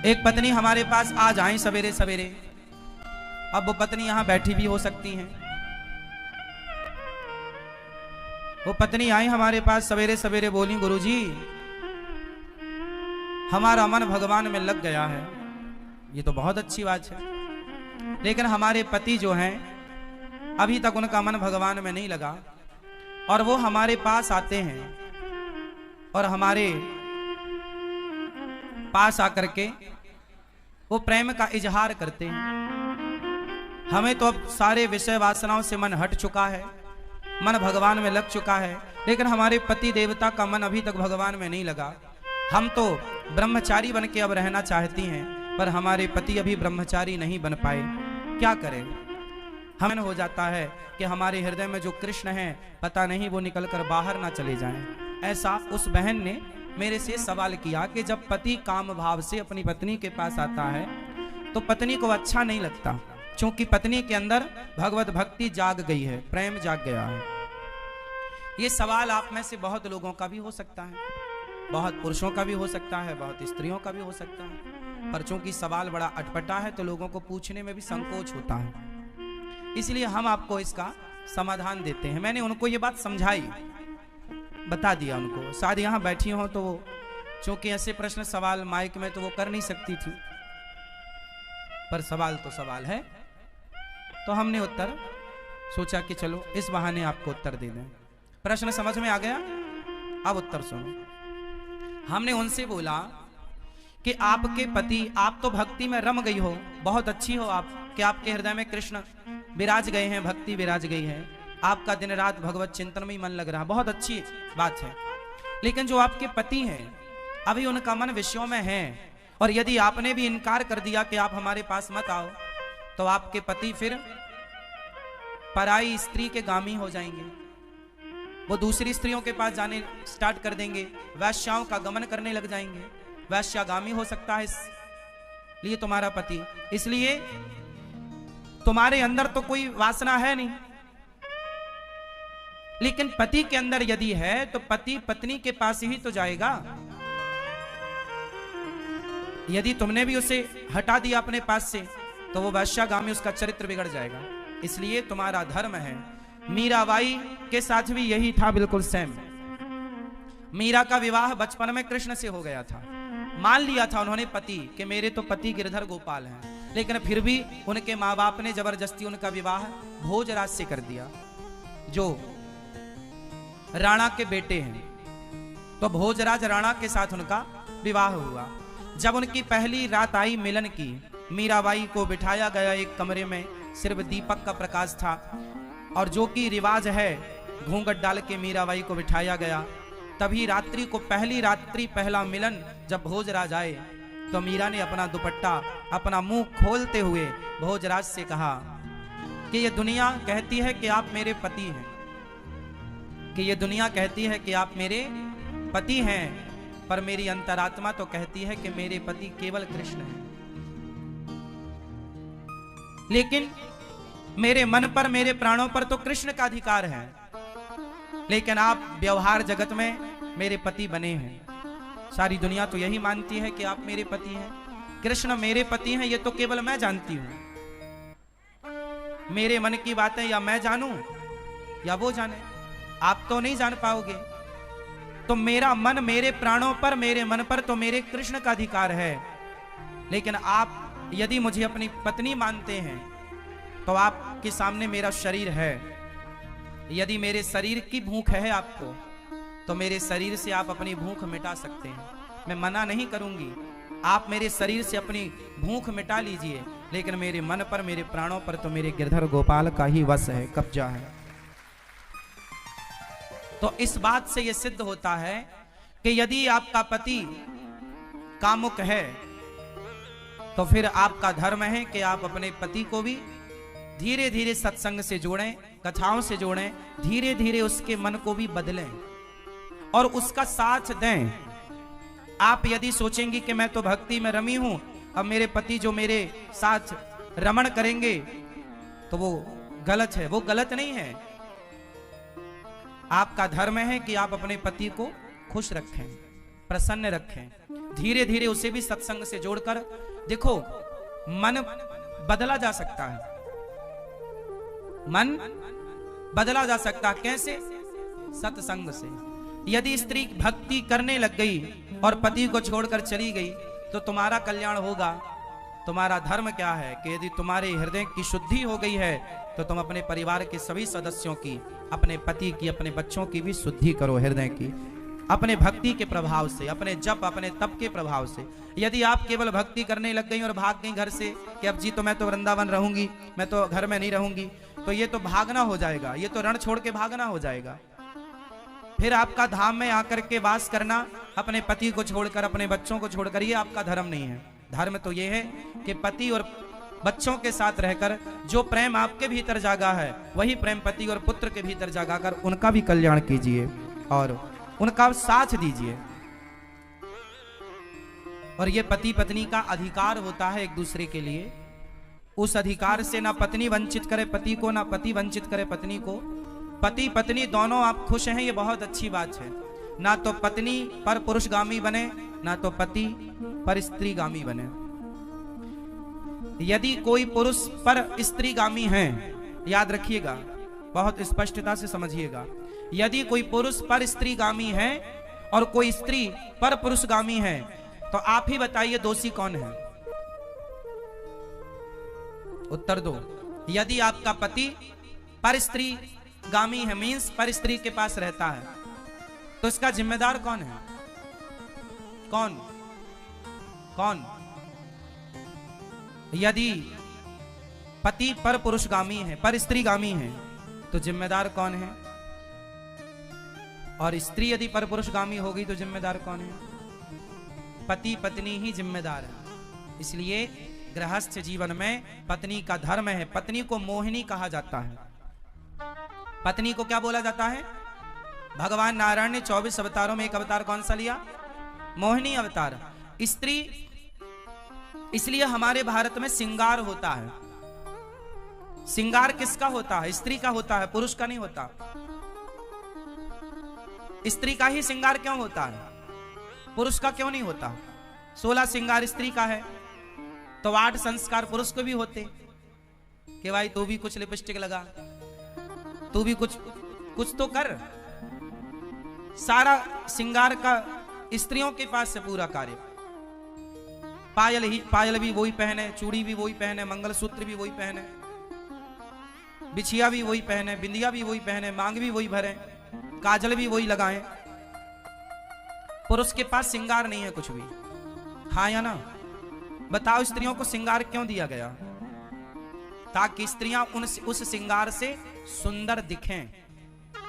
एक पत्नी हमारे पास आ जाए सवेरे सवेरे, अब वो पत्नी यहां बैठी भी हो सकती हैं। वो पत्नी आई हमारे पास सवेरे सवेरे, बोली गुरुजी हमारा मन भगवान में लग गया है। ये तो बहुत अच्छी बात है, लेकिन हमारे पति जो हैं अभी तक उनका मन भगवान में नहीं लगा, और वो हमारे पास आते हैं और हमारे पास आकर के वो प्रेम का इजहार करते हैं। हमें तो अब सारे विषय वासनाओं से मन हट चुका है, मन भगवान में लग चुका है, लेकिन हमारे पति देवता का मन अभी तक भगवान में नहीं लगा। हम तो ब्रह्मचारी बन के अब रहना चाहती हैं, पर हमारे पति अभी ब्रह्मचारी नहीं बन पाए। क्या करें? हमें हो जाता है कि हमारे हृदय में जो कृष्ण है पता नहीं वो निकलकर बाहर ना चले जाएं। ऐसा उस बहन ने मेरे से सवाल किया कि जब पति काम भाव से अपनी पत्नी के पास आता है तो पत्नी को अच्छा नहीं लगता, क्योंकि पत्नी के अंदर भगवत भक्ति जाग गई है, प्रेम जाग गया है। ये सवाल आप में से बहुत लोगों का भी हो सकता है, बहुत पुरुषों का भी हो सकता है, बहुत स्त्रियों का भी हो सकता है, पर चूंकि सवाल बड़ा अटपटा है तो लोगों को पूछने में भी संकोच होता है, इसलिए हम आपको इसका समाधान देते हैं। मैंने उनको ये बात समझाई, बता दिया उनको। शायद यहाँ बैठी हो तो वो चूंकि ऐसे प्रश्न सवाल माइक में तो वो कर नहीं सकती थी, पर सवाल तो सवाल है, तो हमने उत्तर सोचा कि चलो इस बहाने आपको उत्तर दे दें। प्रश्न समझ में आ गया? अब उत्तर सुनो। हमने उनसे बोला कि आपके पति, आप तो भक्ति में रम गई हो, बहुत अच्छी हो आप, कि आपके हृदय में कृष्ण विराज गए हैं, भक्ति विराज गई है, आपका दिन रात भगवत चिंतन में ही मन लग रहा, बहुत अच्छी बात है। लेकिन जो आपके पति हैं अभी उनका मन विषयों में है, और यदि आपने भी इनकार कर दिया कि आप हमारे पास मत आओ तो आपके पति फिर पराई स्त्री के गामी हो जाएंगे, वो दूसरी स्त्रियों के पास जाने स्टार्ट कर देंगे, वैश्याओं का गमन करने लग जाएंगे, वैश्यागामी हो सकता है इसलिए तुम्हारा पति। इसलिए तुम्हारे अंदर तो कोई वासना है नहीं, लेकिन पति के अंदर यदि है तो पति पत्नी के पास ही तो जाएगा। यदि तुमने भी उसे हटा दिया अपने पास से तो वो वैश्यागामी, उसका चरित्र बिगड़ जाएगा। इसलिए तुम्हारा धर्म है। मीराबाई के साथ भी यही था, बिल्कुल सेम। मीरा का विवाह बचपन में कृष्ण से हो गया था, मान लिया था उन्होंने पति कि मेरे तो पति गिरधर गोपाल हैं, लेकिन फिर भी उनके माँ बाप ने जबरदस्ती उनका विवाह भोजराज से कर दिया, जो राणा के बेटे हैं। तो भोजराज राणा के साथ उनका विवाह हुआ। जब उनकी पहली रात आई मिलन की, मीराबाई को बिठाया गया एक कमरे में, सिर्फ दीपक का प्रकाश था, और जो कि रिवाज है घूंघट डाल के मीराबाई को बिठाया गया। तभी रात्रि को, पहली रात्रि पहला मिलन जब भोजराज आए तो मीरा ने अपना दुपट्टा, अपना मुंह खोलते हुए भोजराज से कहा कि ये दुनिया कहती है कि आप मेरे पति हैं, कि ये दुनिया कहती है कि आप मेरे पति हैं, पर मेरी अंतरात्मा तो कहती है कि मेरे पति केवल कृष्ण हैं। लेकिन मेरे मन पर, मेरे प्राणों पर तो कृष्ण का अधिकार है, लेकिन आप व्यवहार जगत में मेरे पति बने हैं। सारी दुनिया तो यही मानती है कि आप मेरे पति हैं, कृष्ण मेरे पति हैं, ये तो केवल मैं जानती हूं। मेरे मन की बातें या मैं जानूं या वो जाने, आप तो नहीं जान पाओगे। तो मेरा मन, मेरे प्राणों पर, मेरे मन पर तो मेरे कृष्ण का अधिकार है, लेकिन आप यदि मुझे अपनी पत्नी मानते हैं तो आपके सामने मेरा शरीर है। यदि मेरे शरीर की भूख है आपको तो मेरे शरीर से आप अपनी भूख मिटा सकते हैं, मैं मना नहीं करूंगी। आप मेरे शरीर से अपनी भूख मिटा लीजिए, लेकिन मेरे मन पर, मेरे प्राणों पर तो मेरे गिरधर गोपाल का ही वश है, कब्जा है। तो इस बात से यह सिद्ध होता है कि यदि आपका पति कामुक है तो फिर आपका धर्म है कि आप अपने पति को भी धीरे धीरे सत्संग से जोड़ें, कथाओं से जोड़ें, धीरे धीरे उसके मन को भी बदलें और उसका साथ दें। आप यदि सोचेंगी कि मैं तो भक्ति में रमी हूं, अब मेरे पति जो मेरे साथ रमण करेंगे तो वो गलत है, वो गलत नहीं है। आपका धर्म है कि आप अपने पति को खुश रखें, प्रसन्न रखें। धीरे धीरे उसे भी सत्संग से जोड़कर देखो, मन बदला जा सकता है, मन बदला जा सकता है। कैसे? सत्संग से। यदि स्त्री भक्ति करने लग गई और पति को छोड़कर चली गई तो तुम्हारा कल्याण होगा। तुम्हारा धर्म क्या है कि यदि तुम्हारे हृदय की शुद्धि हो गई है तो तुम अपने परिवार के सभी सदस्यों की, अपने पति की, अपने बच्चों की भी शुद्धि करो हृदय की, अपने भक्ति के प्रभाव से, अपने जप, अपने तप के प्रभाव से। यदि आप केवल भक्ति करने लग गई और भाग गई घर से कि अब जी तो मैं तो वृंदावन रहूंगी, मैं तो घर में नहीं रहूंगी, तो ये तो भागना हो जाएगा, ये तो रण छोड़ के भागना हो जाएगा। फिर आपका धाम में आकर के वास करना, अपने पति को छोड़कर, अपने बच्चों को छोड़कर, ये आपका धर्म नहीं है। धर्म तो ये है कि पति और बच्चों के साथ रहकर जो प्रेम आपके भीतर जागा है वही प्रेम पति और पुत्र के भीतर जागा कर उनका भी कल्याण कीजिए और उनका साथ दीजिए। और ये पति पत्नी का अधिकार होता है एक दूसरे के लिए। उस अधिकार से ना पत्नी वंचित करे पति को, ना पति वंचित करे पत्नी को। पति पत्नी दोनों आप खुश हैं, ये बहुत अच्छी बात है। ना तो पत्नी पर पुरुषगामी बने, ना तो पति पर स्त्रीगामी बने। यदि कोई पुरुष पर स्त्रीगामी है, याद रखिएगा, बहुत स्पष्टता से समझिएगा, यदि कोई पुरुष पर स्त्रीगामी है और कोई स्त्री पर पुरुषगामी है तो आप ही बताइए दोषी कौन है? उत्तर दो। यदि आपका पति पर स्त्रीगामी है, मीन्स पर स्त्री के पास रहता है, तो इसका जिम्मेदार कौन है? कौन? कौन? यदि पति पर पुरुषगामी है, पर स्त्रीगामी है, तो जिम्मेदार कौन है? और स्त्री यदि पर पुरुषगामी होगी तो जिम्मेदार कौन है? पति पत्नी ही जिम्मेदार है। इसलिए गृहस्थ जीवन में पत्नी का धर्म है। पत्नी को मोहिनी कहा जाता है। पत्नी को क्या बोला जाता है? भगवान नारायण ने 24 अवतारों में एक अवतार कौन सा लिया? मोहिनी अवतार। स्त्री, इसलिए हमारे भारत में श्रृंगार होता है। श्रृंगार किसका होता है? स्त्री का होता है, पुरुष का नहीं होता। स्त्री का ही श्रृंगार क्यों होता है? पुरुष का क्यों नहीं होता? 16 श्रृंगार स्त्री का है तो 8 संस्कार पुरुष को भी होते कि भाई तू भी कुछ लिपस्टिक लगा, तू भी कुछ तो कर। सारा श्रृंगार का स्त्रियों के पास से पूरा कार्य। पायल भी वही पहने, चूड़ी भी वही पहने, मंगलसूत्र भी वही पहने, बिछिया भी वही पहने, बिंदिया भी वही पहने, मांग भी वही भरे, काजल भी वही लगाएं। पुरुष के पास श्रृंगार नहीं है कुछ भी। हाँ या ना? बताओ स्त्रियों को श्रृंगार क्यों दिया गया? ताकि स्त्रियां उस श्रृंगार से सुंदर दिखें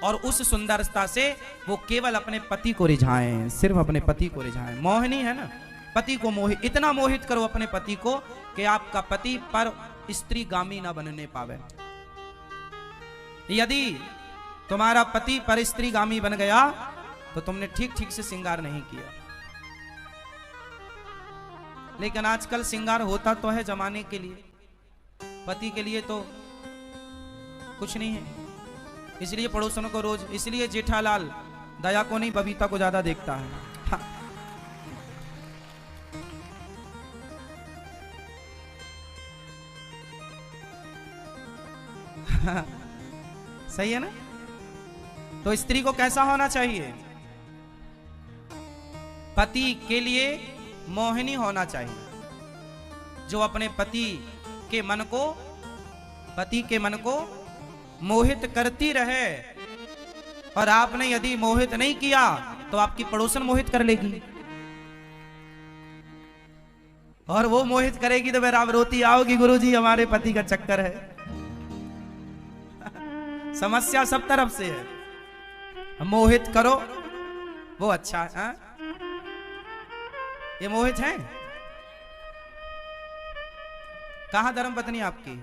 और उस सुंदरता से वो केवल अपने पति को रिझाएं, सिर्फ अपने पति को रिझाएं। मोहिनी है ना, पति को मोहित, इतना मोहित करो अपने पति को कि आपका पति पर स्त्रीगामी ना बनने पावे। यदि तुम्हारा पति पर स्त्रीगामी बन गया तो तुमने ठीक से श्रृंगार नहीं किया। लेकिन आजकल श्रृंगार होता तो है जमाने के लिए, पति के लिए तो कुछ नहीं है। इसलिए पड़ोसनों को रोज, इसलिए जेठालाल दया को नहीं बबीता को ज्यादा देखता है। हाँ। सही है ना? तो स्त्री को कैसा होना चाहिए? पति के लिए मोहिनी होना चाहिए, जो अपने पति के मन को मोहित करती रहे। और आपने यदि मोहित नहीं किया तो आपकी पड़ोसन मोहित कर लेगी, और वो मोहित करेगी तो फिर आप रोती आओगी, गुरुजी हमारे पति का चक्कर है। समस्या सब तरफ से है। मोहित करो वो अच्छा है। हाँ? ये मोहित है? कहां धर्म पत्नी आपकी?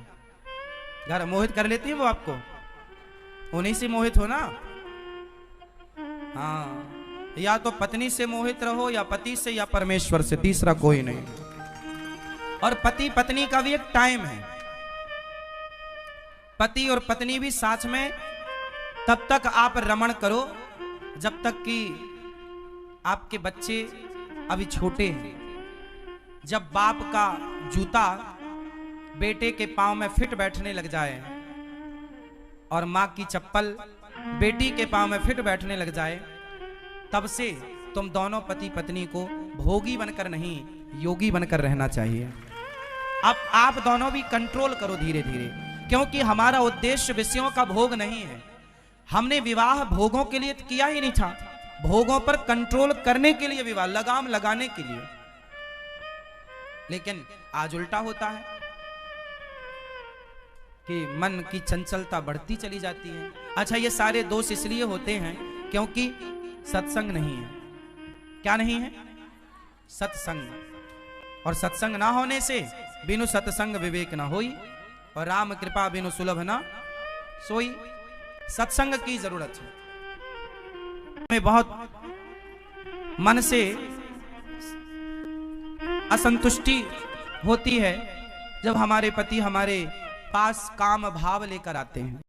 घर मोहित कर लेती है वो आपको? उन्हीं से मोहित हो ना। हाँ, या तो पत्नी से मोहित रहो, या पति से, या परमेश्वर से, तीसरा कोई नहीं। और पति पत्नी का भी एक टाइम है। पति और पत्नी भी साथ में तब तक आप रमण करो जब तक कि आपके बच्चे अभी छोटे हैं, जब बाप का जूता बेटे के पांव में फिट बैठने लग जाए और माँ की चप्पल बेटी के पांव में फिट बैठने लग जाए, तब से तुम दोनों पति पत्नी को भोगी बनकर नहीं, योगी बनकर रहना चाहिए। अब आप दोनों भी कंट्रोल करो धीरे धीरे, क्योंकि हमारा उद्देश्य विषयों का भोग नहीं है। हमने विवाह भोगों के लिए किया ही नहीं था, भोगों पर कंट्रोल करने के लिए विवाह, लगाम लगाने के लिए। लेकिन आज उल्टा होता है कि मन की चंचलता बढ़ती चली जाती है। अच्छा, ये सारे दोष इसलिए होते हैं क्योंकि सत्संग नहीं है। क्या नहीं है? सत्संग। और सत्संग ना होने से बिनु सत्संग विवेक ना होई, और राम कृपा बिनु सुलभ ना सोई। सत्संग की जरूरत है। हमें बहुत मन से असंतुष्टि होती है जब हमारे पति हमारे पास काम भाव लेकर आते हैं।